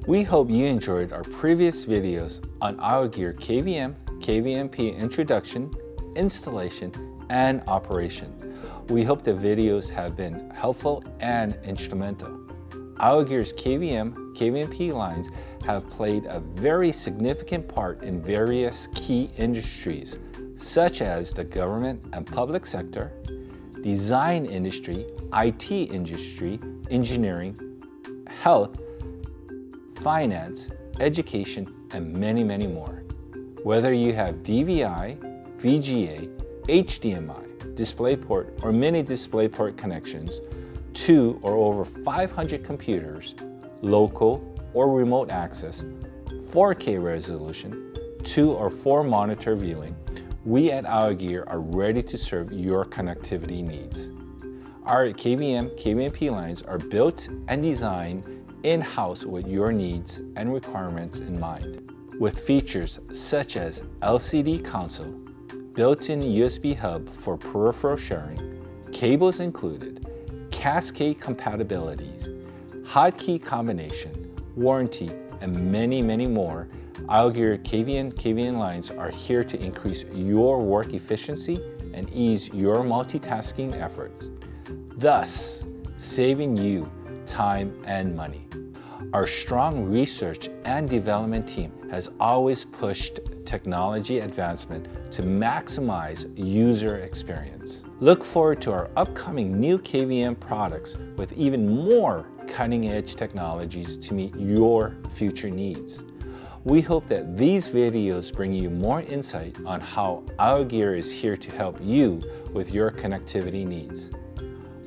We hope you enjoyed our previous videos on IOGEAR KVM, KVMP introduction, installation, and operation. We hope the videos have been helpful and instrumental. IOGEAR's KVM, KVMP lines have played a very significant part in various key industries, such as the government and public sector, design industry, IT industry, engineering, health, finance, education, and many, many more. Whether you have DVI, VGA, HDMI, DisplayPort, or mini DisplayPort connections, 2 or over 500 computers, local or remote access, 4K resolution, 2 or 4 monitor viewing, we at IOGEAR are ready to serve your connectivity needs. Our KVM, KVMP lines are built and designed in-house with your needs and requirements in mind, with features such as LCD console, built-in USB hub for peripheral sharing, cables included, cascade compatibilities, hotkey combination, warranty, and many, many more. IOGEAR KVM lines are here to increase your work efficiency and ease your multitasking efforts, thus saving you time and money. Our strong research and development team has always pushed technology advancement to maximize user experience. Look forward to our upcoming new KVM products with even more cutting-edge technologies to meet your future needs. We hope that these videos bring you more insight on how IOGEAR is here to help you with your connectivity needs.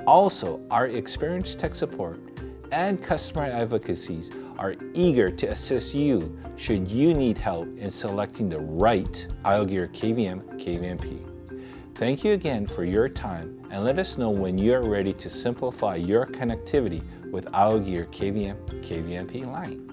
Also, our experienced tech support and customer advocacies are eager to assist you should you need help in selecting the right IOGEAR KVM, KVMP. Thank you again for your time, and let us know when you are ready to simplify your connectivity with IOGEAR KVM, KVMP line.